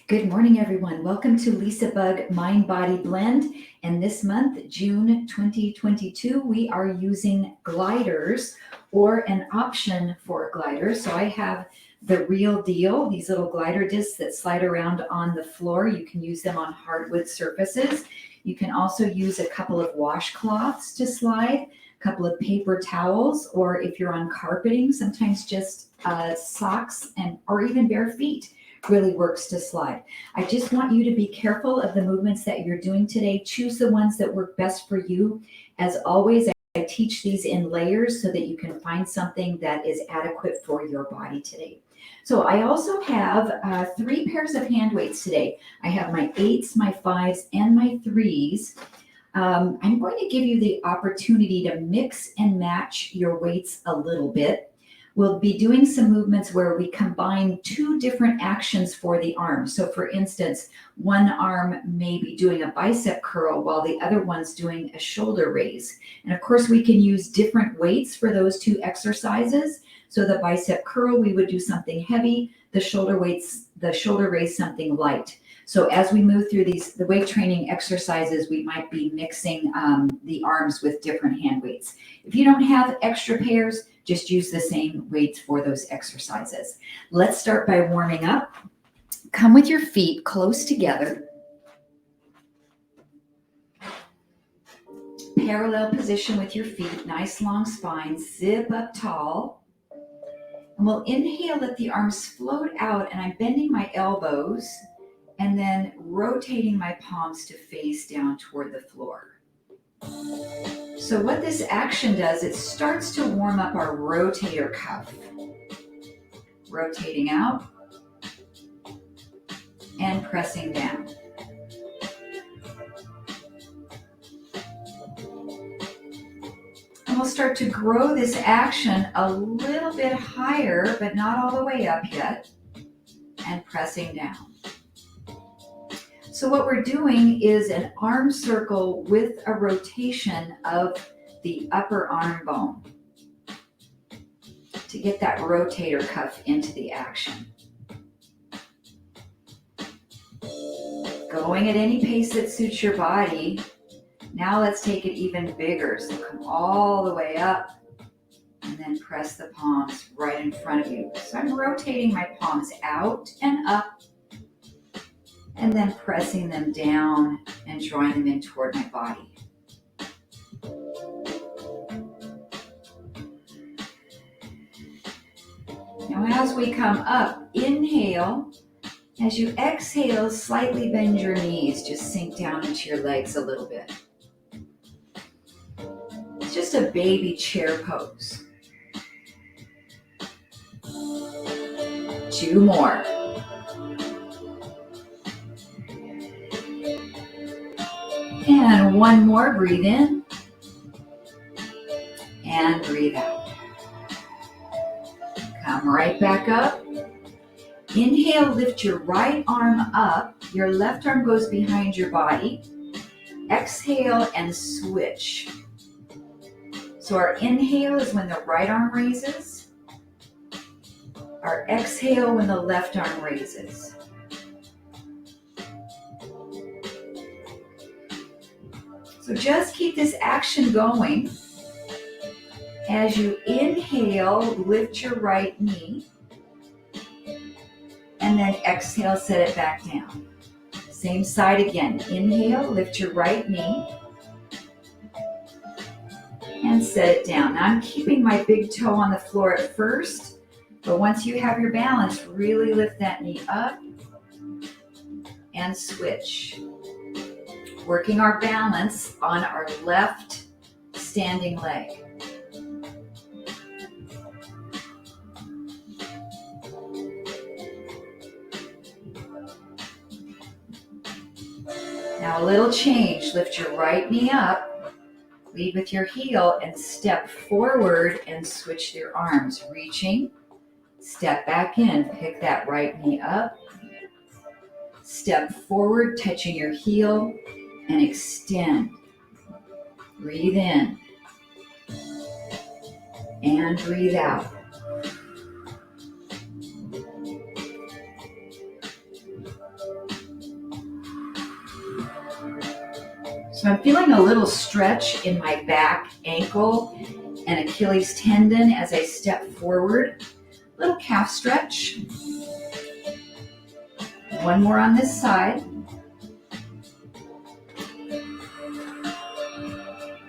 Good morning, everyone. Welcome to LisaBug Mind Body Blend. And this month, June 2022, we are using gliders or an option for gliders. So I have the real deal, these little glider discs that slide around on the floor. You can use them on hardwood surfaces. You can also use a couple of washcloths to slide, a couple of paper towels, or if you're on carpeting, sometimes just socks or even bare feet really works to slide. I just want you to be careful of the movements that you're doing today. Choose the ones that work best for you. As always, I teach these in layers so that you can find something that is adequate for your body today. So I also have 3 pairs of hand weights today. I have my 8s, my 5s, and my 3s. I'm going to give you the opportunity to mix and match your weights a little bit. We'll be doing some movements where we combine 2 different actions for the arm. So for instance, one arm may be doing a bicep curl while the other one's doing a shoulder raise. And of course, we can use different weights for those 2 exercises. So the bicep curl, we would do something heavy, the shoulder raise something light. So as we move through the weight training exercises, we might be mixing the arms with different hand weights. If you don't have extra pairs, just use the same weights for those exercises. Let's start by warming up. Come with your feet close together. Parallel position with your feet, nice long spine, zip up tall. And we'll inhale, let the arms float out, and I'm bending my elbows and then rotating my palms to face down toward the floor. So what this action does, it starts to warm up our rotator cuff. Rotating out and pressing down. And we'll start to grow this action a little bit higher, but not all the way up yet, and pressing down. So what we're doing is an arm circle with a rotation of the upper arm bone to get that rotator cuff into the action. Going at any pace that suits your body. Now let's take it even bigger. So come all the way up and then press the palms right in front of you. So I'm rotating my palms out and up, and then pressing them down and drawing them in toward my body. Now as we come up, inhale. As you exhale, slightly bend your knees. Just sink down into your legs a little bit. It's just a baby chair pose. 2 more. And 1 more, breathe in and breathe out. Come right back up. Inhale, lift your right arm up. Your left arm goes behind your body. Exhale and switch. So our inhale is when the right arm raises. Our exhale when the left arm raises. So just keep this action going. As you inhale, lift your right knee. And then exhale, set it back down. Same side again. Inhale, lift your right knee. And set it down. Now I'm keeping my big toe on the floor at first. But once you have your balance, really lift that knee up. And switch. Working our balance on our left standing leg. Now a little change. Lift your right knee up, lead with your heel, and step forward and switch your arms. Reaching, step back in, pick that right knee up, step forward, touching your heel, and extend. Breathe in and breathe out. So I'm feeling a little stretch in my back, ankle, and Achilles tendon as I step forward. Little calf stretch. One more on this side.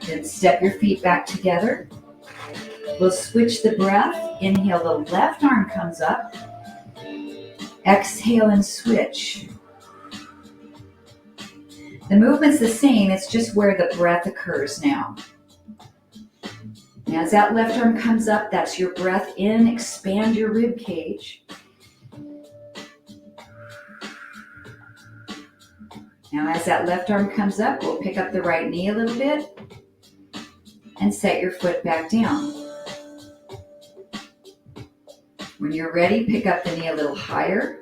Then step your feet back together. We'll switch the breath. Inhale, the left arm comes up. Exhale and switch. The movement's the same, it's just where the breath occurs now. And as that left arm comes up, that's your breath in. Expand your rib cage. Now as that left arm comes up, we'll pick up the right knee a little bit and set your foot back down. When you're ready, pick up the knee a little higher.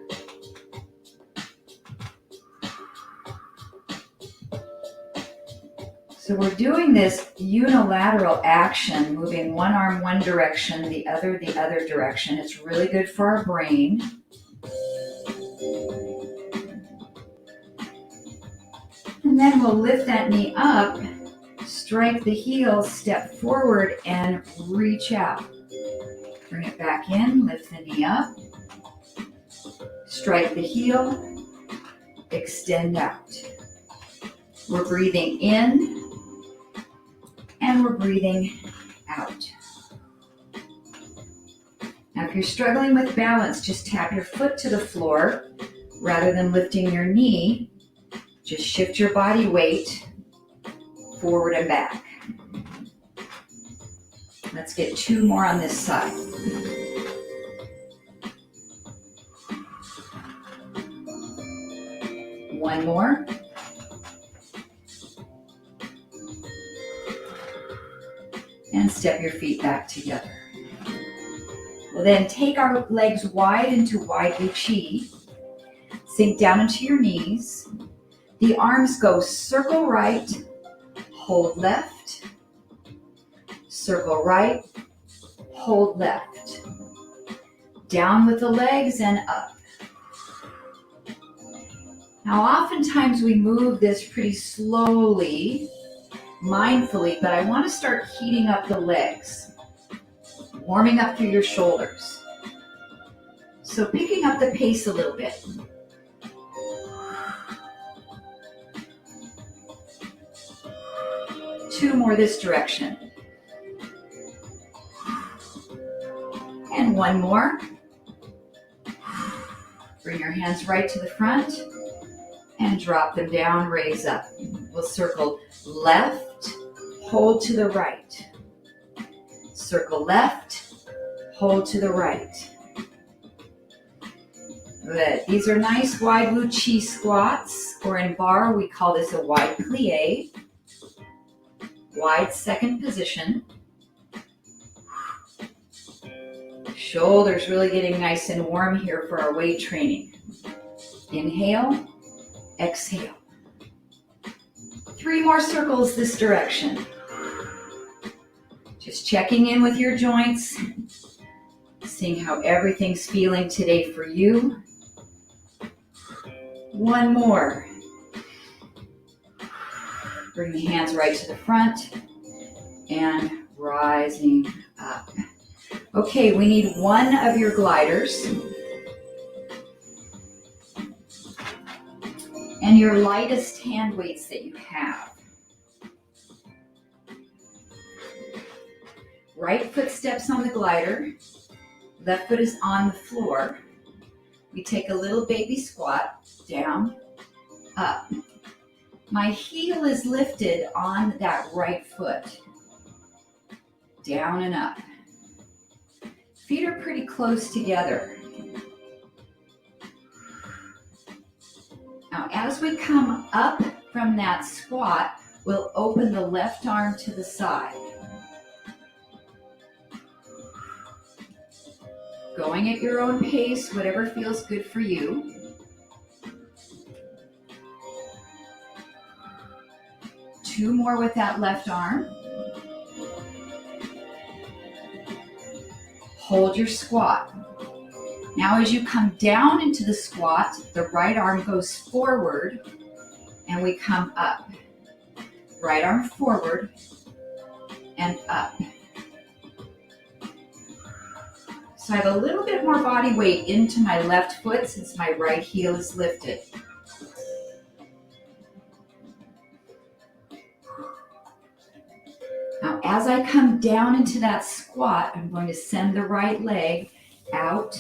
So we're doing this unilateral action, moving one arm one direction, the other direction. It's really good for our brain. And then we'll lift that knee up, strike the heel, step forward, and reach out. Bring it back in, lift the knee up, strike the heel, extend out. We're breathing in, and we're breathing out. Now, if you're struggling with balance, just tap your foot to the floor rather than lifting your knee. Just shift your body weight forward and back. Let's get two more on this side. One more. And step your feet back together. We'll then take our legs wide into wide chi. Sink down into your knees. The arms go circle right, hold left, circle right, hold left. Down with the legs and up. Now oftentimes we move this pretty slowly, mindfully, but I want to start heating up the legs, warming up through your shoulders. So picking up the pace a little bit. Two more this direction. And one more. Bring your hands right to the front and drop them down, raise up. We'll circle left, hold to the right. Circle left, hold to the right. Good. These are nice wide chi squats, or in bar we call this a wide plie. Wide second position. Shoulders really getting nice and warm here for our weight training. Inhale, exhale. Three more circles this direction. Just checking in with your joints, seeing how everything's feeling today for you. One more. Bring the hands right to the front and rising up. Okay, we need one of your gliders and your lightest hand weights that you have. Right foot steps on the glider, left foot is on the floor. We take a little baby squat, down, up. My heel is lifted on that right foot, down and up. Feet are pretty close together. Now, as we come up from that squat, we'll open the left arm to the side. Going at your own pace, whatever feels good for you. Two more with that left arm. Hold your squat. Now as you come down into the squat, the right arm goes forward and we come up. Right arm forward and up. So I have a little bit more body weight into my left foot since my right heel is lifted. Now, as I come down into that squat, I'm going to send the right leg out,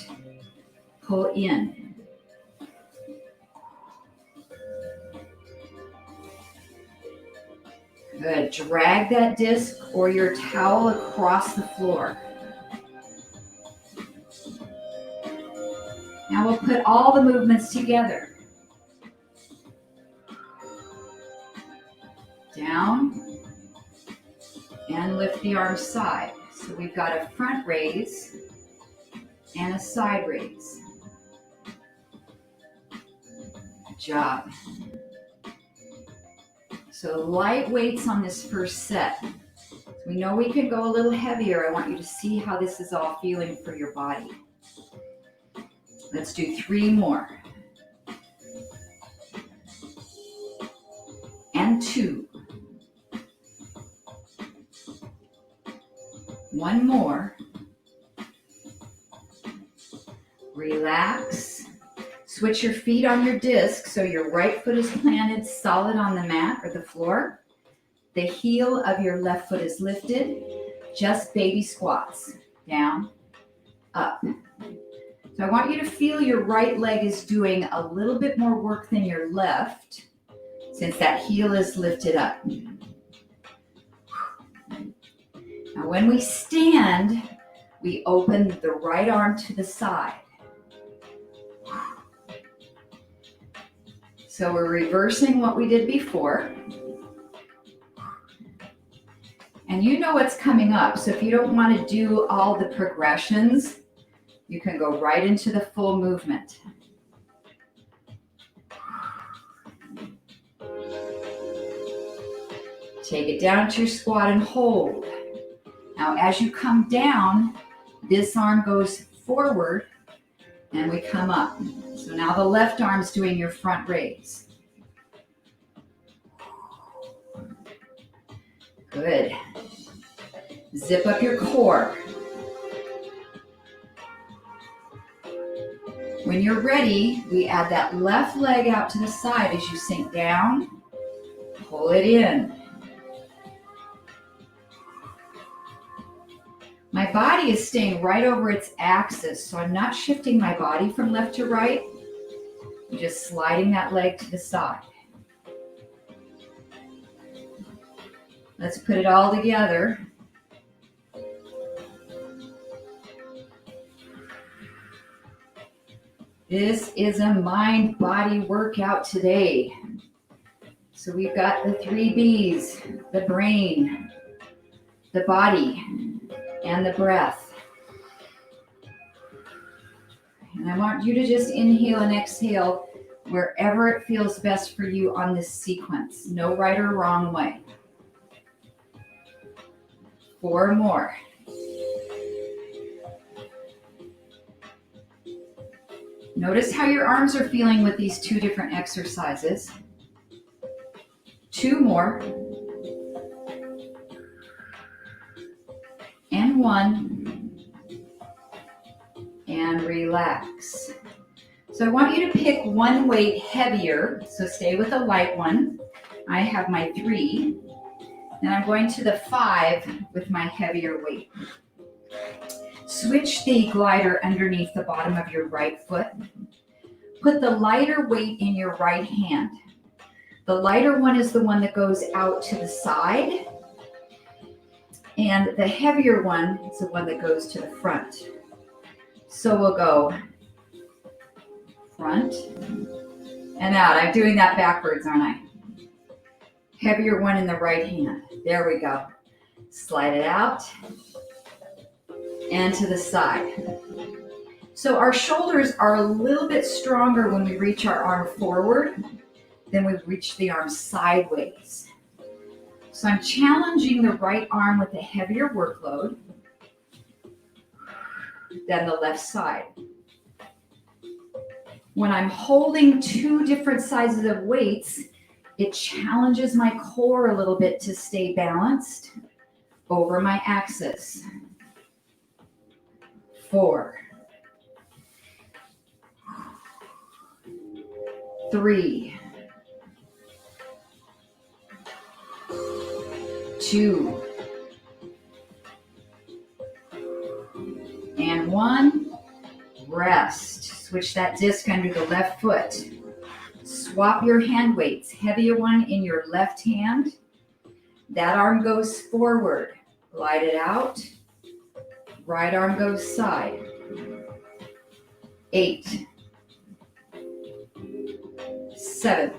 pull in. Good. Drag that disc or your towel across the floor. Now we'll put all the movements together. Down and lift the arms side. So we've got a front raise and a side raise. Good job. So light weights on this first set. We know we can go a little heavier. I want you to see how this is all feeling for your body. Let's do 3 more. And 2. 1 more. Relax. Switch your feet on your disc so your right foot is planted solid on the mat or the floor. The heel of your left foot is lifted. Just baby squats. Down, up. So I want you to feel your right leg is doing a little bit more work than your left since that heel is lifted up. Now when we stand, we open the right arm to the side. So we're reversing what we did before. And you know what's coming up. So if you don't want to do all the progressions, you can go right into the full movement. Take it down to your squat and hold. Now as you come down, this arm goes forward and we come up. So now the left arm's doing your front raise. Good. Zip up your core. When you're ready, we add that left leg out to the side as you sink down. Pull it in. My body is staying right over its axis, so I'm not shifting my body from left to right. I'm just sliding that leg to the side. Let's put it all together. This is a mind-body workout today. So we've got the 3 B's, the brain, the body, and the breath. And I want you to just inhale and exhale wherever it feels best for you on this sequence. No right or wrong way. 4 more. Notice how your arms are feeling with these 2 different exercises. 2 more. And 1. And relax. So I want you to pick one weight heavier. So stay with a light one. I have my 3. And I'm going to the 5 with my heavier weight. Switch the glider underneath the bottom of your right foot. Put the lighter weight in your right hand. The lighter one is the one that goes out to the side. And the heavier one is the one that goes to the front. So we'll go front and out. I'm doing that backwards, aren't I? Heavier one in the right hand. There we go. Slide it out and to the side. So our shoulders are a little bit stronger when we reach our arm forward than we reach the arm sideways. So I'm challenging the right arm with a heavier workload than the left side. When I'm holding 2 different sizes of weights, It challenges my core a little bit to stay balanced over my axis. 4, 3, 2, and 1. Rest. Switch that disc under the left foot. Swap your hand weights. Heavier one in your left hand. That arm goes forward. Glide it out. Right arm goes side. 8, 7,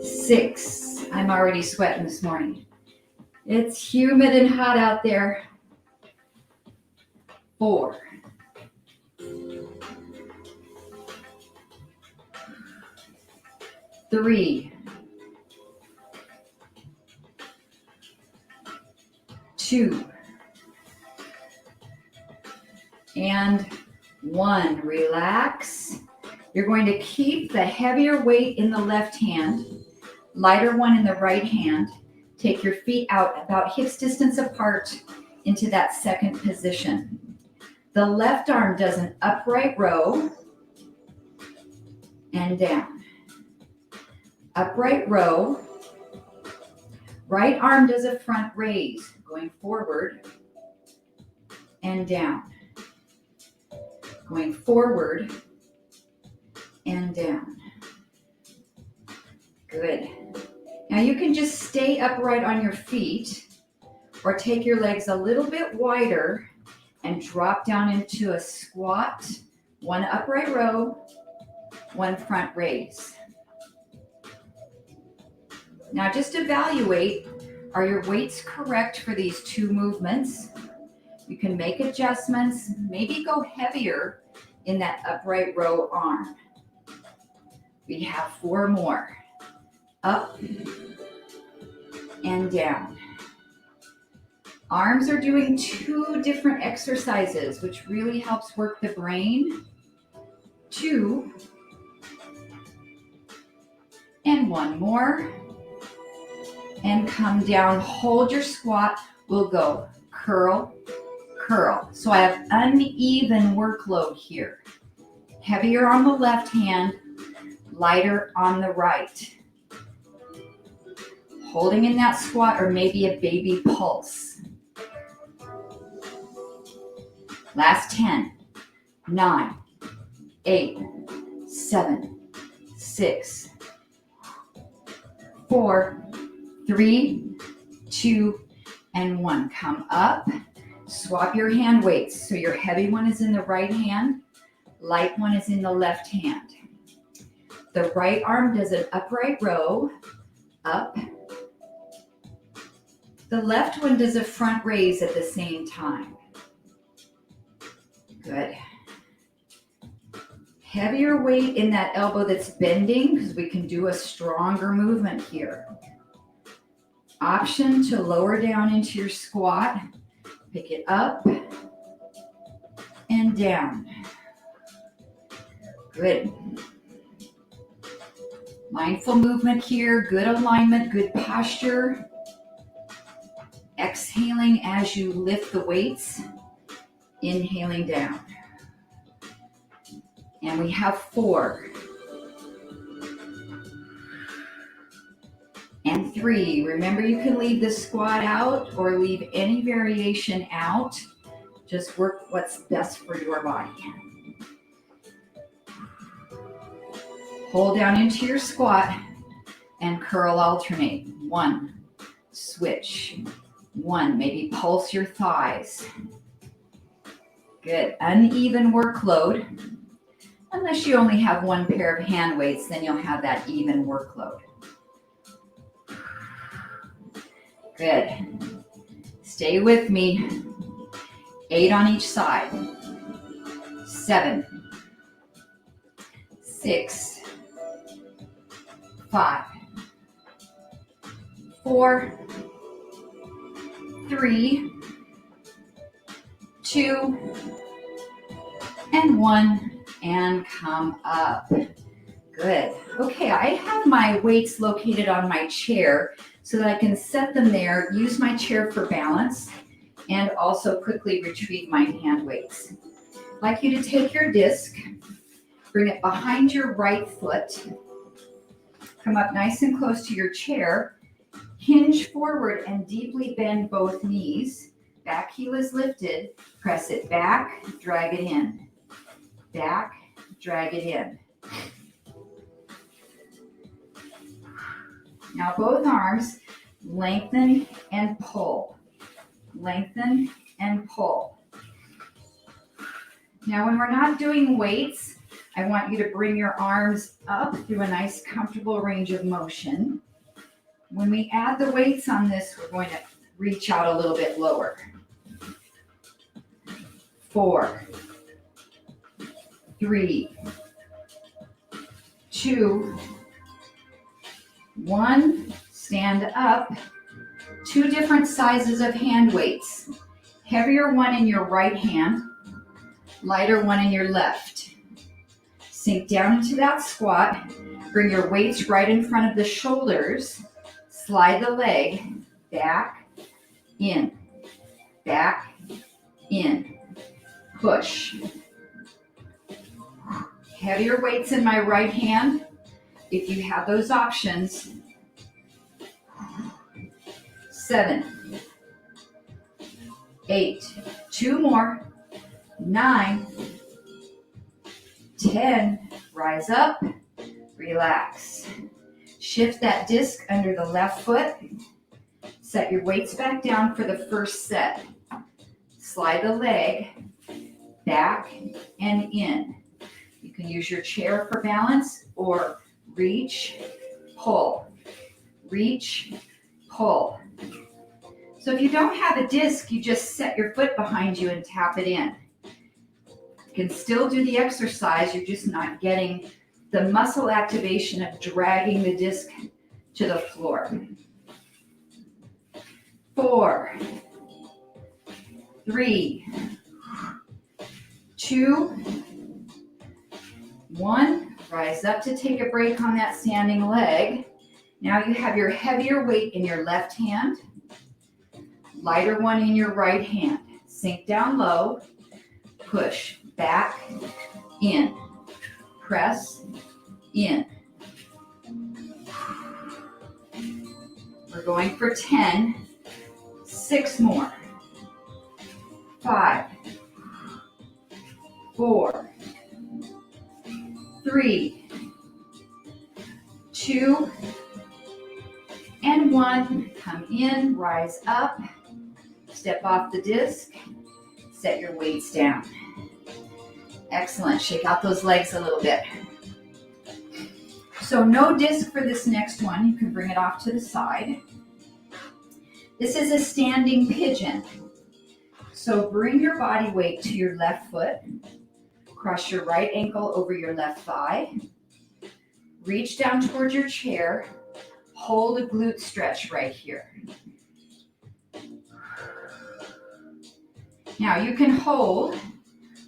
6. I'm already sweating this morning. It's humid and hot out there. 4, 3, 2, and 1. Relax. You're going to keep the heavier weight in the left hand, lighter one in the right hand. Take your feet out about hips distance apart into that second position. The left arm does an upright row and down. Upright row. Right arm does a front raise, going forward and down. Going forward and down. Good. Now you can just stay upright on your feet or take your legs a little bit wider and drop down into a squat. 1 upright row, 1 front raise. Now just evaluate, are your weights correct for these 2 movements? You can make adjustments, maybe go heavier in that upright row arm. We have 4 more. Up and down. Arms are doing 2 different exercises, which really helps work the brain. 2, and 1 more. And come down, hold your squat. We'll go curl, curl. So I have uneven workload here. Heavier on the left hand, lighter on the right. Holding in that squat or maybe a baby pulse. Last 10, 9, 8, 7, 6, 4, 3, 2, and 1. Come up, swap your hand weights. So your heavy one is in the right hand, light one is in the left hand. The right arm does an upright row, up. The left one does a front raise at the same time. Good. Heavier weight in that elbow that's bending because we can do a stronger movement here. Option to lower down into your squat. Pick it up and down. Good. Mindful movement here, good alignment, good posture. Exhaling as you lift the weights. Inhaling down. And we have 4. And 3. Remember, you can leave the squat out or leave any variation out. Just work what's best for your body. Hold down into your squat and curl alternate. 1, switch. 1, maybe pulse your thighs. Good. Uneven workload. Unless you only have 1 pair of hand weights, then you'll have that even workload. Good. Stay with me. 8 on each side. 7, 6, 5, 4, 3, 2, and 1. and come up. Good. Okay, I have my weights located on my chair so that I can set them there, use my chair for balance, and also quickly retrieve my hand weights. I'd like you to take your disc, bring it behind your right foot, come up nice and close to your chair, hinge forward and deeply bend both knees. Back heel is lifted, press it back, drag it in. Back, drag it in. Now both arms, lengthen and pull. Lengthen and pull. Now when we're not doing weights, I want you to bring your arms up through a nice comfortable range of motion. When we add the weights on this, we're going to reach out a little bit lower. 4, 3, 2, 1. Stand up. 2 different sizes of hand weights. Heavier one in your right hand, lighter one in your left. Sink down into that squat. Bring your weights right in front of the shoulders. Slide the leg back, in, back, in. Push. Heavier weights in my right hand. If you have those options. 7, 8, 2 more, 9, 10, rise up, relax. Shift that disc under the left foot. Set your weights back down for the first set. Slide the leg back and in. You can use your chair for balance or reach, pull, reach, pull. So if you don't have a disc, you just set your foot behind you and tap it in. You can still do the exercise, you're just not getting the muscle activation of dragging the disc to the floor. 4, 3, 2, 1. Rise up to take a break on that standing leg. Now you have your heavier weight in your left hand, lighter one in your right hand. Sink down low, push back, in, press, in. We're going for 10, 6 more, 5, 4, 3, 2, and 1. Come in, rise up, step off the disc, set your weights down. Excellent. Shake out those legs a little bit. So no disc for this next one. You can bring it off to the side. This is a standing pigeon. So bring your body weight to your left foot. Cross your right ankle over your left thigh. Reach down towards your chair. Hold a glute stretch right here. Now you can hold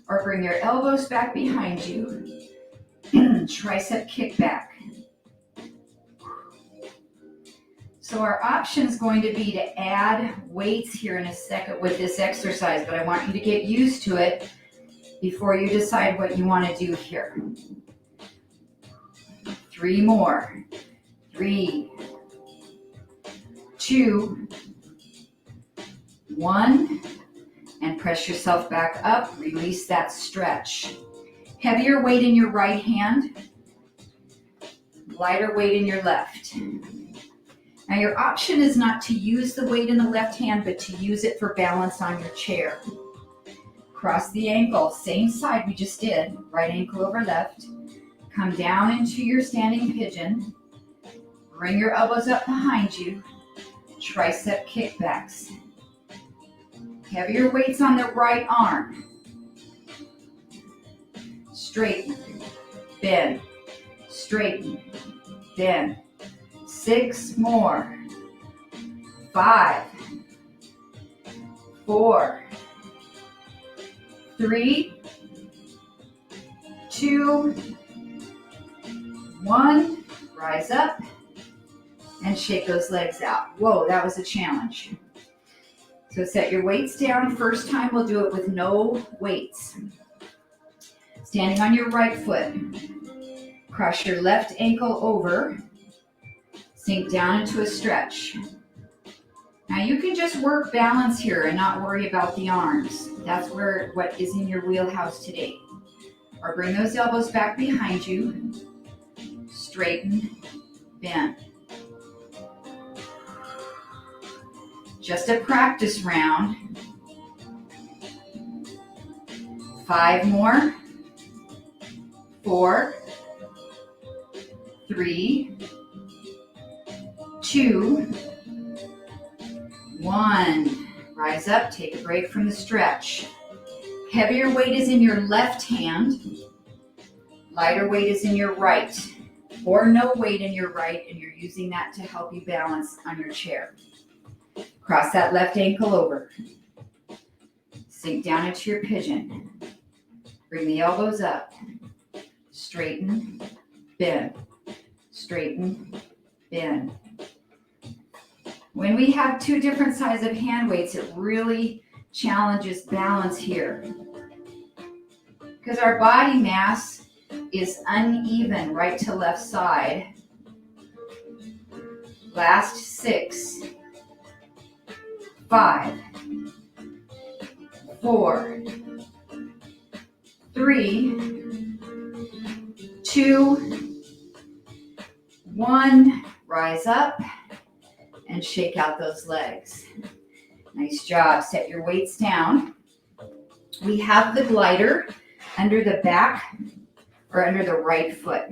or bring your elbows back behind you. Tricep kick back. So our option is going to be to add weights here in a second with this exercise, but I want you to get used to it before you decide what you want to do here. 3 more. 3, 2, 1, and press yourself back up. Release that stretch. Heavier weight in your right hand, lighter weight in your left. Now your option is not to use the weight in the left hand, but to use it for balance on your chair. Cross the ankle, same side we just did, right ankle over left. Come down into your standing pigeon. Bring your elbows up behind you. Tricep kickbacks. Heavier weights on the right arm. Straighten, bend, straighten, bend. 6 more. 5, 4, 3, 2, 1, rise up and shake those legs out. Whoa, that was a challenge. So set your weights down. First time we'll do it with no weights. Standing on your right foot, cross your left ankle over, sink down into a stretch. Now you can just work balance here and not worry about the arms. That's what is in your wheelhouse today. Or bring those elbows back behind you, straighten, bend. Just a practice round. 5 more. 4, 3, 2, 1. Rise up, take a break from the stretch. Heavier weight is in your left hand. Lighter weight is in your right. Or no weight in your right, and you're using that to help you balance on your chair. Cross that left ankle over. Sink down into your pigeon. Bring the elbows up. Straighten, bend. Straighten, bend. When we have 2 different sizes of hand weights, it really challenges balance here. Because our body mass is uneven right to left side. Last 6, 5, 4, 3, 2, 1. Rise up and shake out those legs. Nice job. Set your weights down. We have the glider under the back or under the right foot.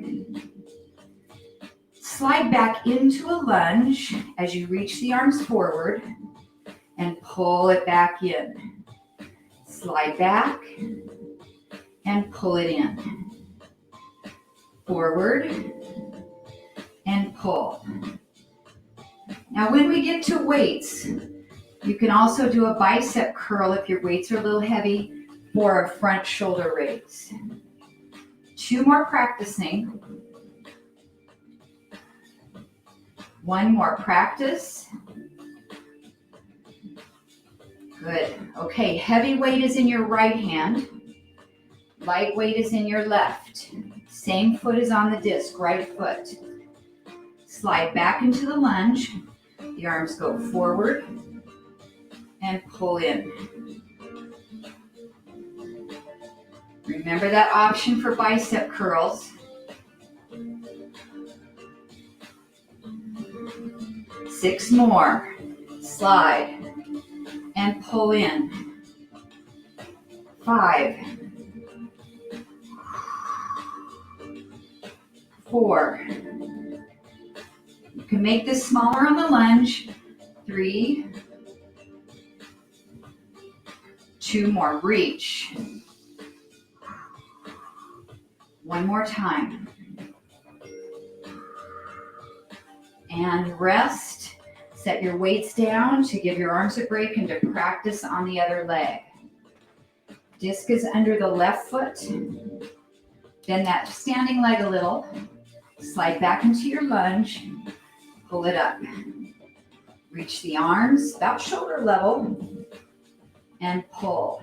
Slide back into a lunge as you reach the arms forward and pull it back in. Slide back and pull it in. Forward and pull. Now when we get to weights, you can also do a bicep curl if your weights are a little heavy, or a front shoulder raise. 2 more practicing. 1 more practice. Good. Okay, heavy weight is in your right hand. Light weight is in your left. Same foot is on the disc, right foot. Slide back into the lunge. The arms go forward and pull in. Remember that option for bicep curls. 6 more. Slide and pull in. 5, 4. You can make this smaller on the lunge. 3, 2 more. Reach. 1 more time. And rest. Set your weights down to give your arms a break and to practice on the other leg. Disc is under the left foot. Bend that standing leg a little. Slide back into your lunge. Pull it up. Reach the arms about shoulder level and pull.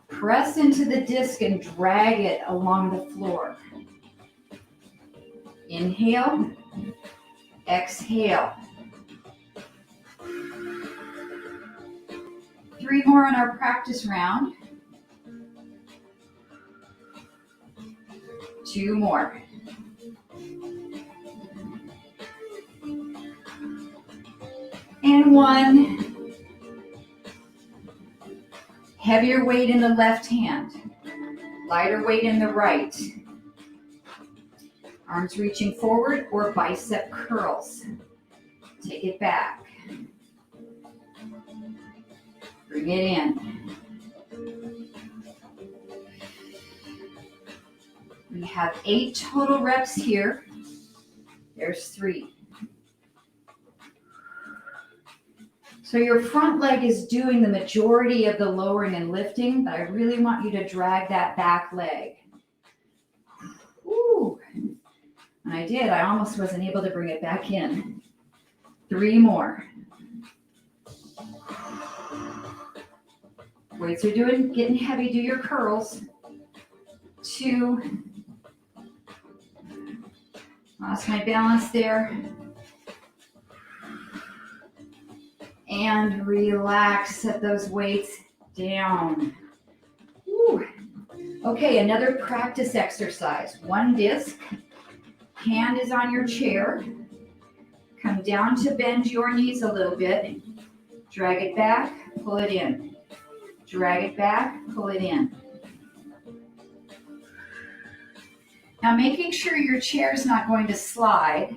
Press into the disc and drag it along the floor. Inhale, exhale. 3 more on our practice round. 2 more. And 1. Heavier weight in the left hand, lighter weight in the right. Arms reaching forward or bicep curls. Take it back. Bring it in. We have 8 total reps here. There's 3. So your front leg is doing the majority of the lowering and lifting, but I really want you to drag that back leg. Woo. And I did. I almost wasn't able to bring it back in. 3 more. Weights are getting heavy. Do your curls. 2. Lost my balance there. And relax. Set those weights down. Woo. Okay, another practice exercise. 1 disc. Hand is on your chair. Come down to bend your knees a little bit. Drag it back, pull it in. Drag it back, pull it in. Now making sure your chair is not going to slide,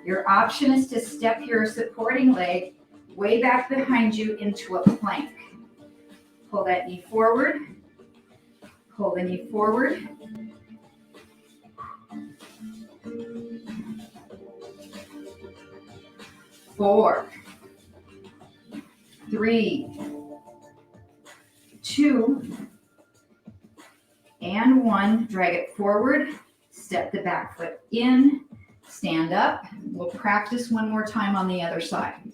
your option is to step your supporting leg way back behind you into a plank. Pull that knee forward. Pull the knee forward. Four, 3, 2, and 1. Drag it forward. Step the back foot in. Stand up. We'll practice one more time on the other side.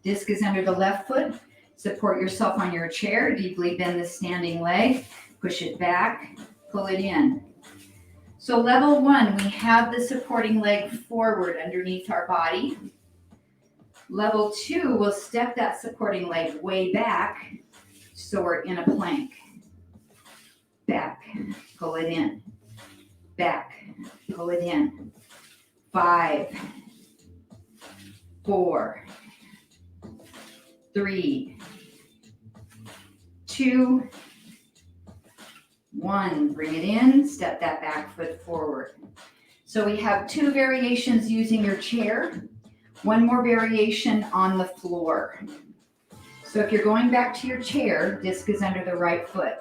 Disc is under the left foot. Support yourself on your chair. Deeply bend the standing leg. Push it back. Pull it in. So level 1, we have the supporting leg forward underneath our body. Level 2, we'll step that supporting leg way back so we're in a plank. Back, pull it in. Back, pull it in. 5, 4, 3, 2, 1. Bring it in, step that back foot forward. So we have 2 variations using your chair, 1 more variation on the floor. So if you're going back to your chair, disc is under the right foot.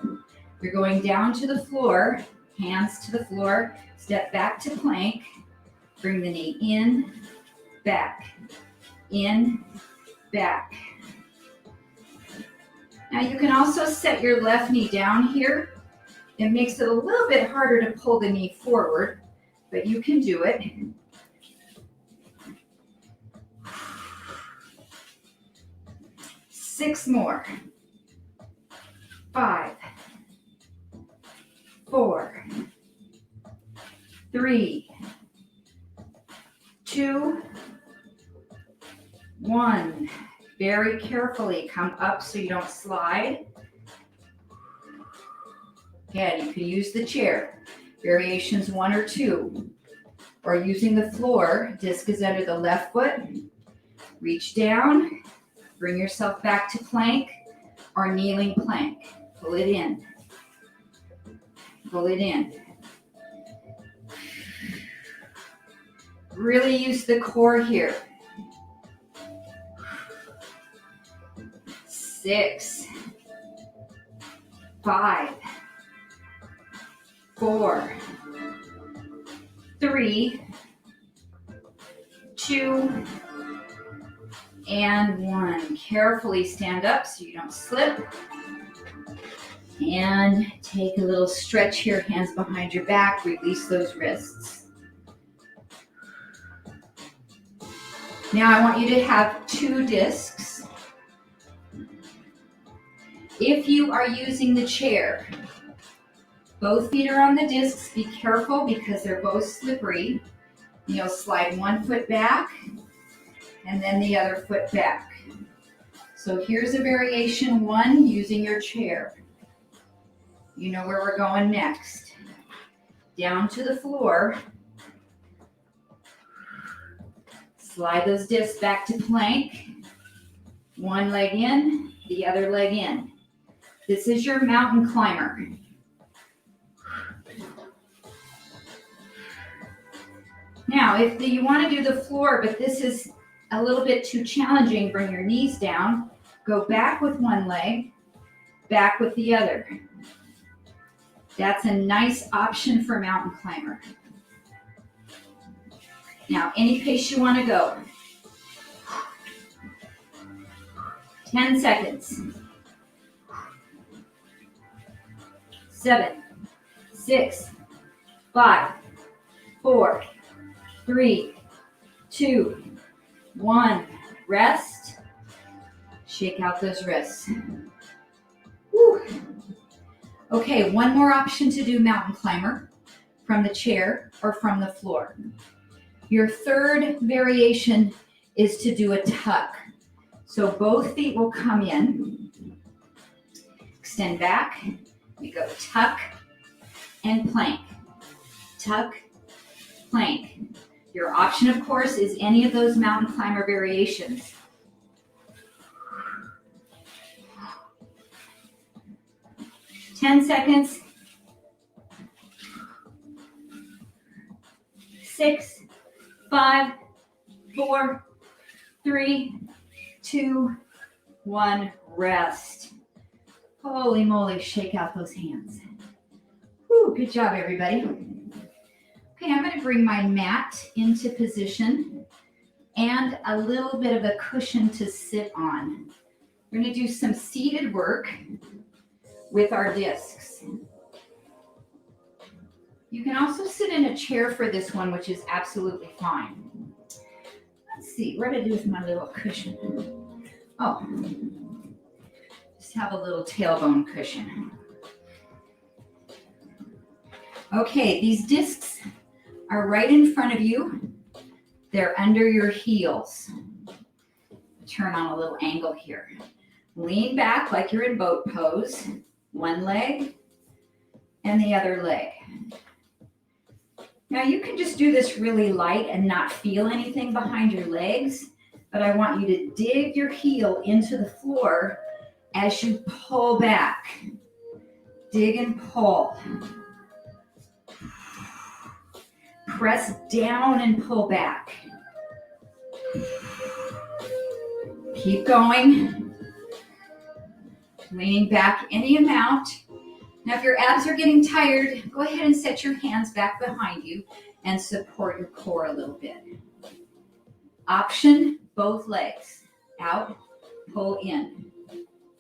You're going down to the floor, hands to the floor, step back to plank, bring the knee in, back, Now you can also set your left knee down here. It makes it a little bit harder to pull the knee forward, but you can do it. Six more. 5, 4, 3, 2, 1. Very carefully come up so you don't slide. Again, you can use the chair. Variations 1 or 2. Or using the floor, disc is under the left foot. Reach down, bring yourself back to plank or kneeling plank. Pull it in. Pull it in. Really use the core here. 6, 5, 4, 3, 2, and 1. Carefully stand up so you don't slip. And take a little stretch here, hands behind your back, release those wrists. Now I want you to have 2 discs. If you are using the chair, both feet are on the discs. Be careful because they're both slippery. You'll slide 1 foot back and then the other foot back. So here's a variation 1 using your chair. You know where we're going next. Down to the floor. Slide those discs back to plank. 1 leg in, the other leg in. This is your mountain climber. Now, if you want to do the floor, but this is a little bit too challenging, bring your knees down. Go back with 1 leg, back with the other. That's a nice option for mountain climber. Now, any pace you want to go. 10 seconds. 7, 6, 5, 4, 3, 2, 1. Rest. Shake out those wrists. Whew. Okay, one more option to do mountain climber from the chair or from the floor. Your third variation is to do a tuck. So both feet will come in, extend back, we go tuck and plank, tuck, plank. Your option, of course, is any of those mountain climber variations. Ten seconds. 6, 5, 4, 3, 2, 1. Rest. Holy moly, shake out those hands. Whew, good job, everybody. Okay, I'm going to bring my mat into position and a little bit of a cushion to sit on. We're going to do some seated work with our discs. You can also sit in a chair for this one, which is absolutely fine. Let's see, what did I do with my little cushion? Oh, just have a little tailbone cushion. Okay, these discs are right in front of you. They're under your heels. Turn on a little angle here. Lean back like you're in boat pose. One leg and the other leg. Now you can just do this really light and not feel anything behind your legs, but I want you to dig your heel into the floor as you pull back. Dig and pull. Press down and pull back. Keep going. Leaning back any amount. Now, if your abs are getting tired, go ahead and set your hands back behind you and support your core a little bit. Option, both legs. Out, pull in.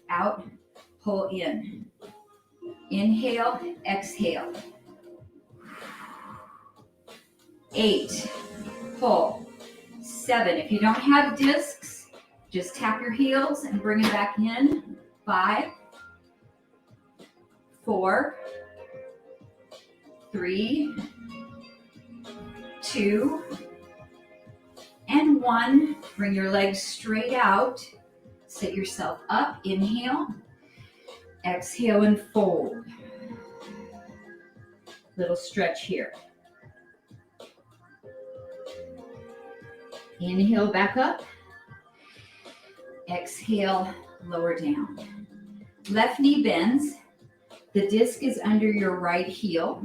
Out, pull in. Inhale, exhale. 8, pull. 7, if you don't have discs, just tap your heels and bring it back in. 5, 4, 3, 2, and 1. Bring your legs straight out. Sit yourself up. Inhale. Exhale and fold. Little stretch here. Inhale back up. Exhale, lower down. Left knee bends. The disc is under your right heel.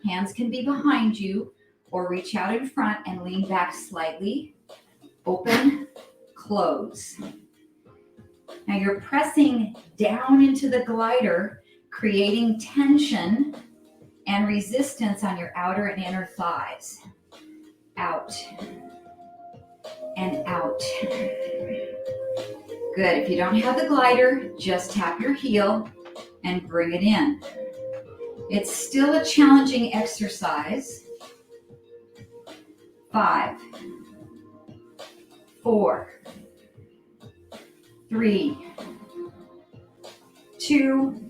Hands can be behind you or reach out in front and lean back slightly. Open, close. Now you're pressing down into the glider, creating tension and resistance on your outer and inner thighs. Out and out. Good. If you don't have the glider, just tap your heel and bring it in. It's still a challenging exercise. 5, 4, 3, 2,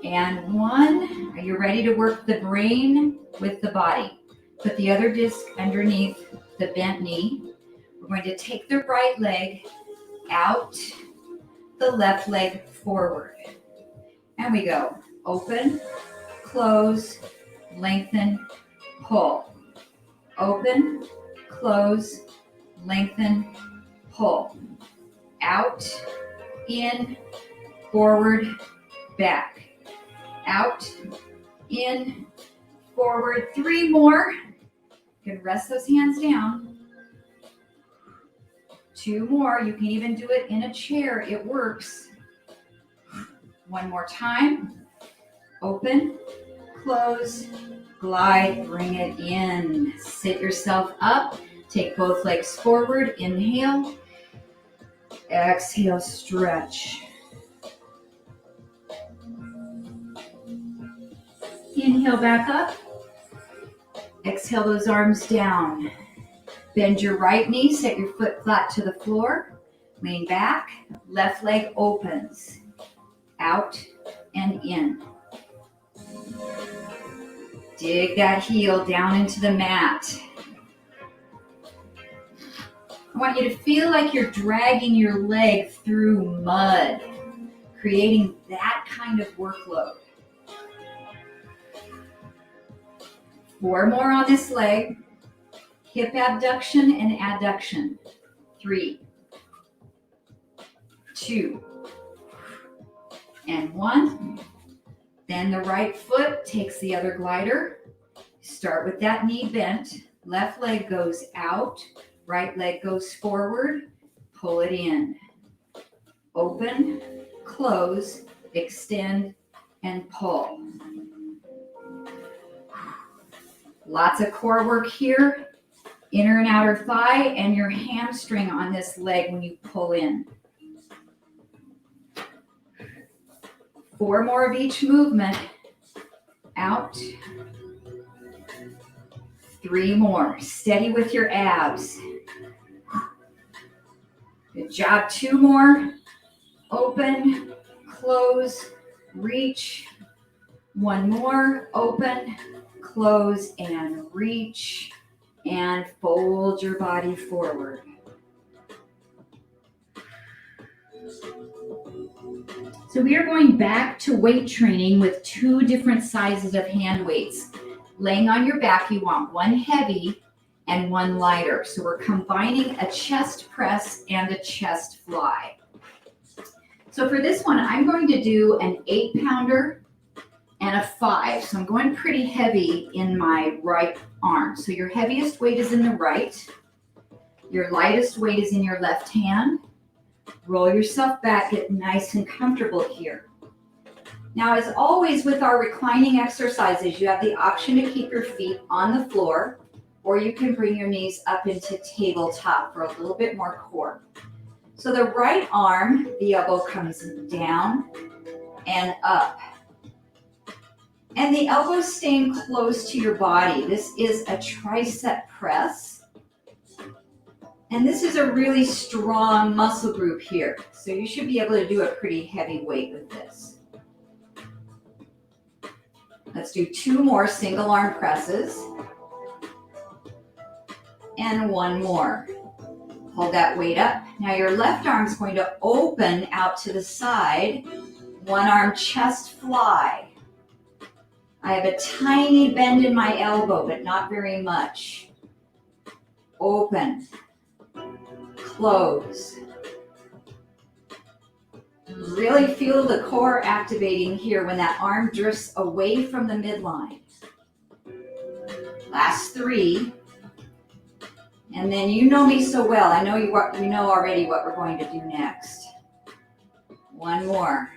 and 1. Are you ready to work the brain with the body? Put the other disc underneath the bent knee. We're going to take the right leg out, the left leg forward. And we go open, close, lengthen, pull. Open, close, lengthen, pull. Out, in, forward, back. Out, in, forward. 3 more. You can rest those hands down. 2 more. You can even do it in a chair. It works. 1 more time. Open, close, glide, bring it in. Sit yourself up. Take both legs forward. Inhale. Exhale, stretch. Inhale back up. Exhale those arms down. Bend your right knee, set your foot flat to the floor. Lean back, left leg opens. Out and in. Dig that heel down into the mat. I want you to feel like you're dragging your leg through mud, creating that kind of workload. 4 more on this leg. Hip abduction and adduction. 3, 2, and 1. Then the right foot takes the other glider. Start with that knee bent. Left leg goes out. Right leg goes forward. Pull it in. Open, close, extend, and pull. Lots of core work here. Inner and outer thigh and your hamstring on this leg when you pull in. 4 more of each movement. Out. 3 more. Steady with your abs. Good job. 2 more. Open, close, reach. 1 more. Open, close, and reach. And fold your body forward. So we are going back to weight training with 2 different sizes of hand weights. Laying on your back, you want 1 heavy and 1 lighter. So we're combining a chest press and a chest fly. So for this one, I'm going to do an 8-pounder and a 5. So I'm going pretty heavy in my right arm. So your heaviest weight is in the right. Your lightest weight is in your left hand. Roll yourself back, get nice and comfortable here. Now, as always with our reclining exercises, you have the option to keep your feet on the floor, or you can bring your knees up into tabletop for a little bit more core. So the right arm, the elbow comes down and up. And the elbow staying close to your body. This is a tricep press. And this is a really strong muscle group here. So you should be able to do a pretty heavy weight with this. Let's do 2 more single arm presses. And 1 more. Hold that weight up. Now your left arm is going to open out to the side. 1 arm chest fly. I have a tiny bend in my elbow, but not very much. Open. Close. Really feel the core activating here when that arm drifts away from the midline. Last 3. And then you know me so well. I know you know already what we're going to do next. 1 more.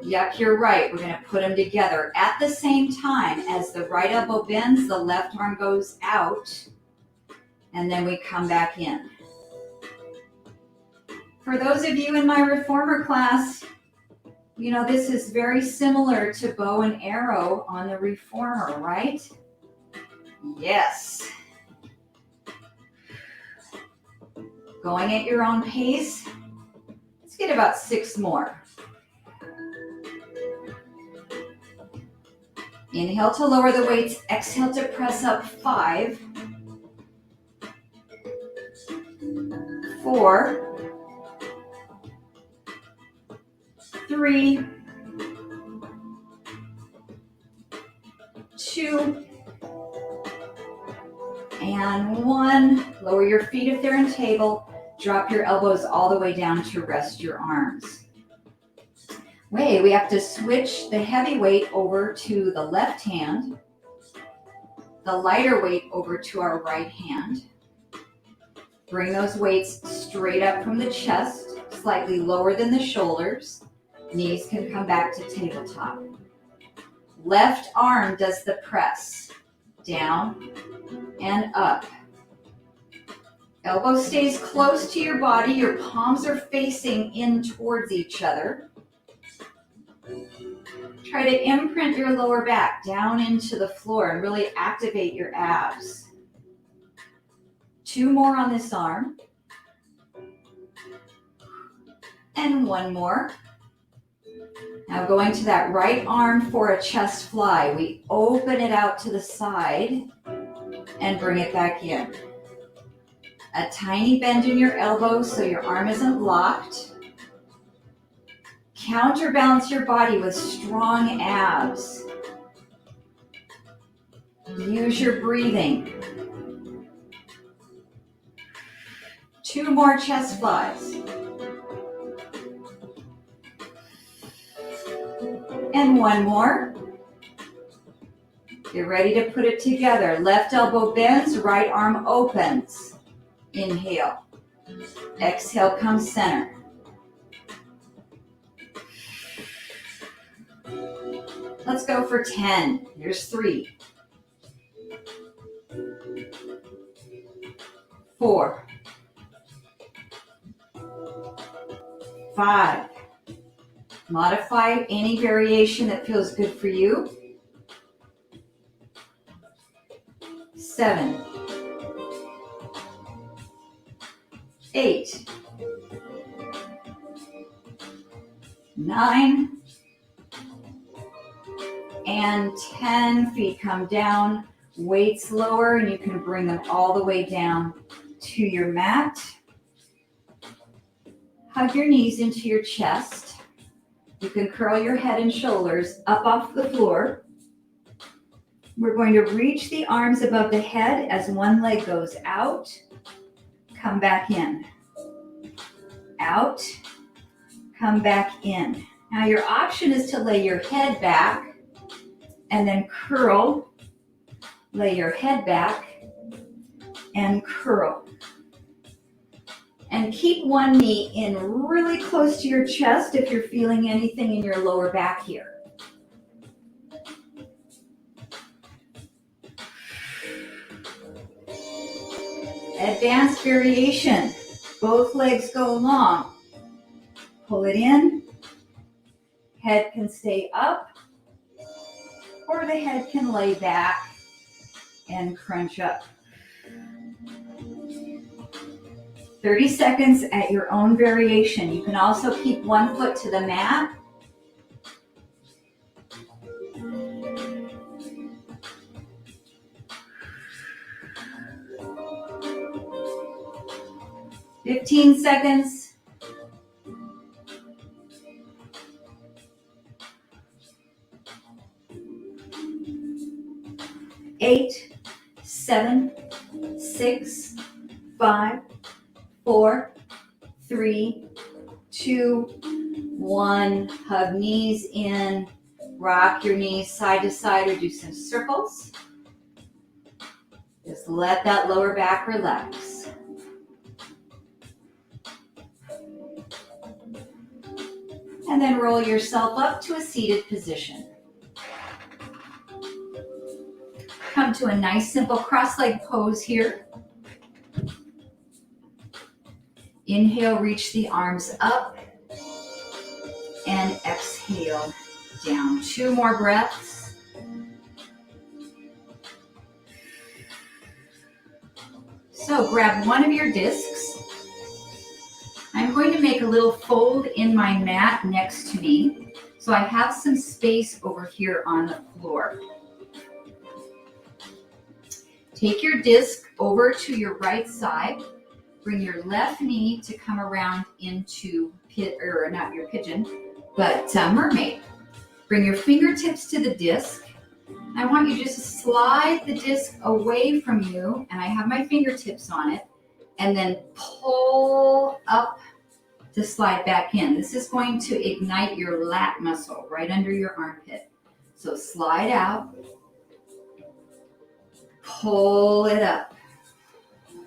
Yep, you're right. We're going to put them together at the same time. As the right elbow bends, the left arm goes out, and then we come back in. For those of you in my reformer class, you know, this is very similar to bow and arrow on the reformer, right? Yes. Going at your own pace. Let's get about 6 more. Inhale to lower the weights. Exhale to press up. 5, 4, 3, 2, and 1. Lower your feet if they're in table. Drop your elbows all the way down to rest your arms. Wait, we have to switch the heavy weight over to the left hand, the lighter weight over to our right hand. Bring those weights straight up from the chest, slightly lower than the shoulders. Knees can come back to tabletop. Left arm does the press, down and up. Elbow stays close to your body. Your palms are facing in towards each other. Try to imprint your lower back down into the floor and really activate your abs. 2 more on this arm. And 1 more. Now going to that right arm for a chest fly. We open it out to the side and bring it back in. A tiny bend in your elbow so your arm isn't locked. Counterbalance your body with strong abs. Use your breathing. 2 more chest flies. And 1 more. Get ready to put it together. Left elbow bends, right arm opens. Inhale. Exhale, come center. Let's go for 10. Here's 3. 4. 5. Modify any variation that feels good for you. 7. 8. 9. And 10. Feet come down, weights lower, and you can bring them all the way down to your mat. Hug your knees into your chest. You can curl your head and shoulders up off the floor. We're going to reach the arms above the head as one leg goes out. Come back in. Out. Come back in. Now your option is to lay your head back and then curl. Lay your head back and curl. And keep one knee in really close to your chest if you're feeling anything in your lower back here. Advanced variation. Both legs go long. Pull it in. Head can stay up, or the head can lay back and crunch up. 30 seconds at your own variation. You can also keep one foot to the mat. "15 seconds. 8, 7, 6, 5, 4, 3, 2, 1. Hug knees in. Rock your knees side to side or do some circles. Just let that lower back relax. And then roll yourself up to a seated position. Come to a nice simple cross-leg pose here. Inhale, reach the arms up, and exhale down. 2 more breaths. So grab one of your discs. I'm going to make a little fold in my mat next to me, so I have some space over here on the floor. Take your disc over to your right side. Bring your left knee to come around into not your pigeon, but mermaid. Bring your fingertips to the disc. I want you just to slide the disc away from you, and I have my fingertips on it, and then pull up to slide back in. This is going to ignite your lat muscle right under your armpit. So slide out, pull it up.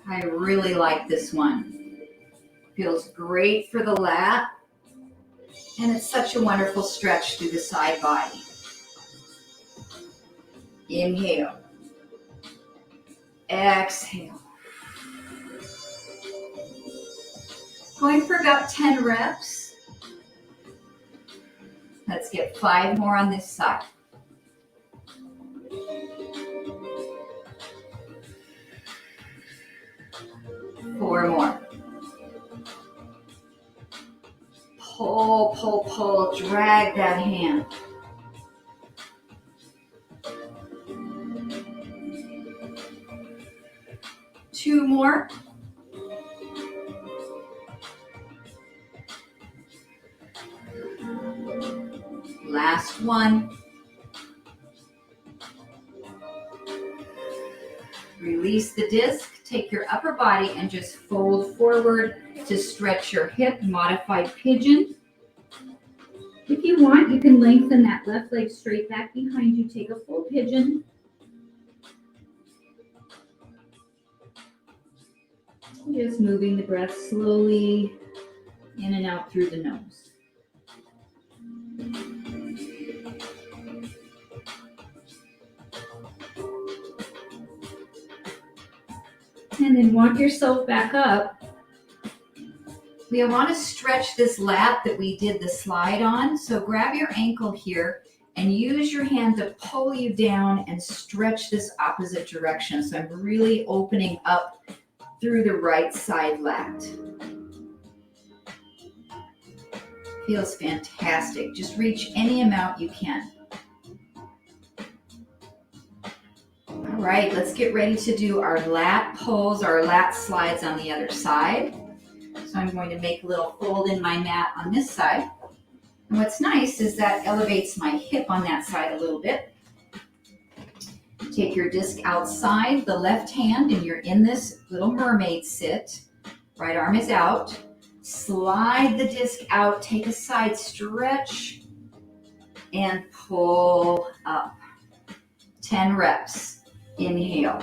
I really like this one. Feels great for the lat, and it's such a wonderful stretch through the side body. Inhale. Exhale. Going for about 10 reps. Let's get 5 more on this side. Four more. Pull, pull, pull, drag that hand. Two more. Last one. Release the disc. Take your upper body and just fold forward to stretch your hip, modified pigeon. If you want, you can lengthen that left leg straight back behind you. Take a full pigeon. Just moving the breath slowly in and out through the nose. And then walk yourself back up. We want to stretch this lat that we did the slide on. So grab your ankle here and use your hand to pull you down and stretch this opposite direction. So I'm really opening up through the right side lat. Feels fantastic. Just reach any amount you can. All right, let's get ready to do our lat pulls, our lat slides on the other side. So I'm going to make a little fold in my mat on this side. And what's nice is that elevates my hip on that side a little bit. Take your disc outside the left hand and you're in this little mermaid sit. Right arm is out. Slide the disc out, take a side stretch, and pull up. 10 reps. Inhale.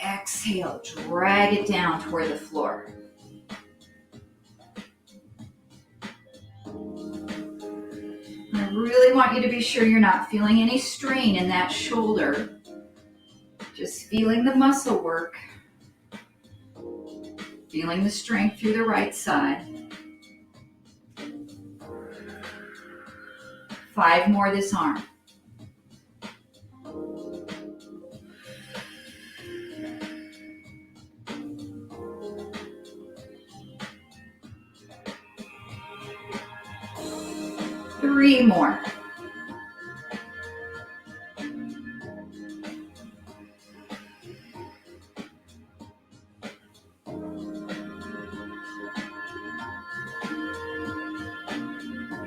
Exhale, drag it down toward the floor. I really want you to be sure you're not feeling any strain in that shoulder. Just feeling the muscle work. Feeling the strength through the right side. 5 more this arm. Three more.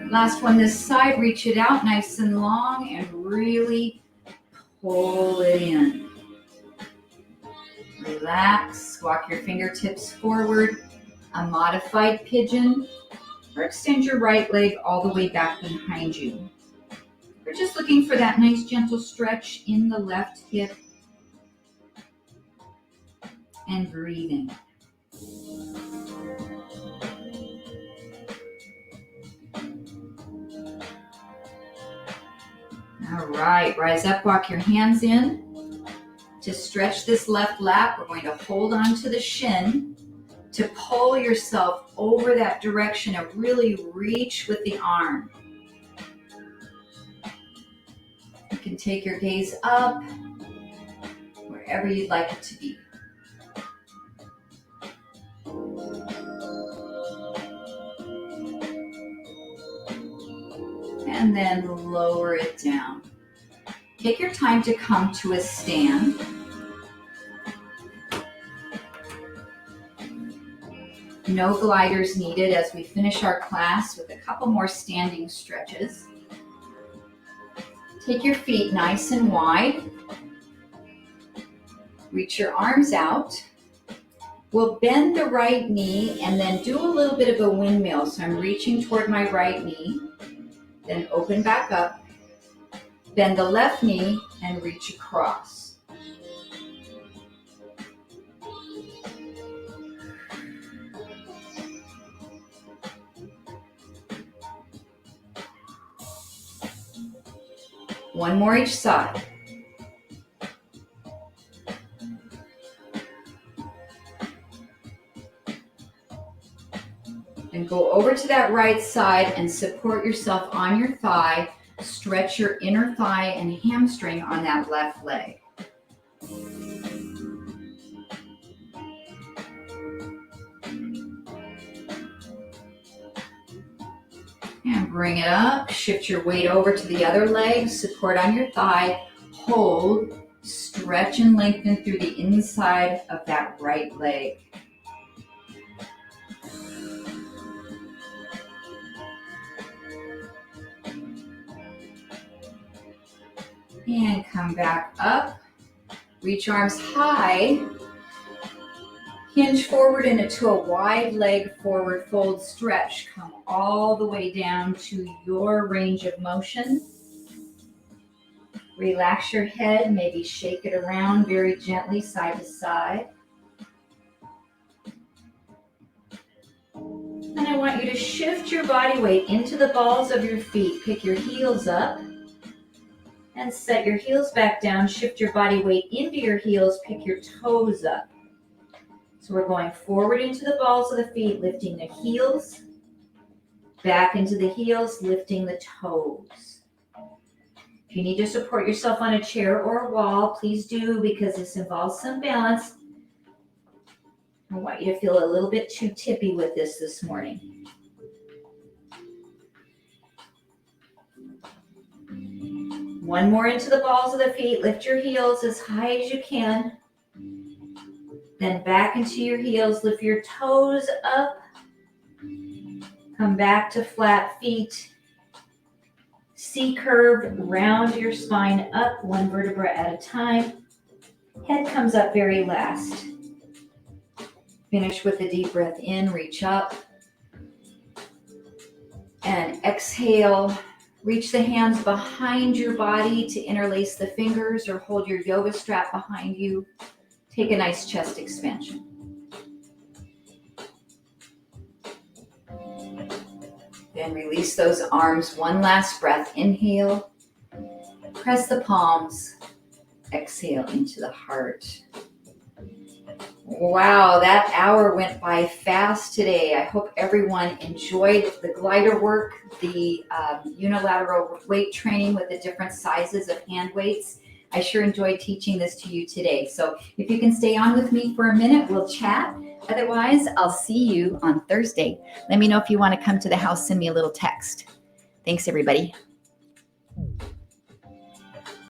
Last one this side, reach it out nice and long and really pull it in. Relax, walk your fingertips forward, a modified pigeon, or extend your right leg all the way back behind you. We're just looking for that nice gentle stretch in the left hip and breathing. All right, rise up, walk your hands in. To stretch this left lat, we're going to hold on to the shin to pull yourself over that direction and really reach with the arm. You can take your gaze up, wherever you'd like it to be. And then lower it down. Take your time to come to a stand. No gliders needed as we finish our class with a couple more standing stretches. Take your feet nice and wide. Reach your arms out. We'll bend the right knee and then do a little bit of a windmill. So I'm reaching toward my right knee. Then open back up, bend the left knee, and reach across. One more each side. And And go over to that right side and support yourself on your thigh. Stretch your inner thigh and hamstring on that left leg. And bring it up. Shift your weight over to the other leg. Support on your thigh. Hold. Stretch and lengthen through the inside of that right leg. And come back up. Reach arms high. Hinge forward into a wide leg forward fold stretch. Come all the way down to your range of motion. Relax your head, maybe shake it around very gently side to side. And I want you to shift your body weight into the balls of your feet. Pick your heels up and set your heels back down. Shift your body weight into your heels. Pick your toes up. So we're going forward into the balls of the feet, lifting the heels, back into the heels, lifting the toes. If you need to support yourself on a chair or a wall, please do, because this involves some balance. I want you to feel a little bit too tippy with this morning. One more into the balls of the feet. Lift your heels as high as you can. Then back into your heels. Lift your toes up. Come back to flat feet. C-curve, round your spine up one vertebra at a time. Head comes up very last. Finish with a deep breath in, reach up. And exhale. Reach the hands behind your body to interlace the fingers or hold your yoga strap behind you. Take a nice chest expansion. Then release those arms. One last breath. Inhale. Press the palms. Exhale into the heart. Wow, that hour went by fast today. I hope everyone enjoyed the glider work, the unilateral weight training with the different sizes of hand weights. I sure enjoyed teaching this to you today. So if you can stay on with me for a minute, we'll chat. Otherwise, I'll see you on Thursday. Let me know if you want to come to the house, send me a little text. Thanks, everybody.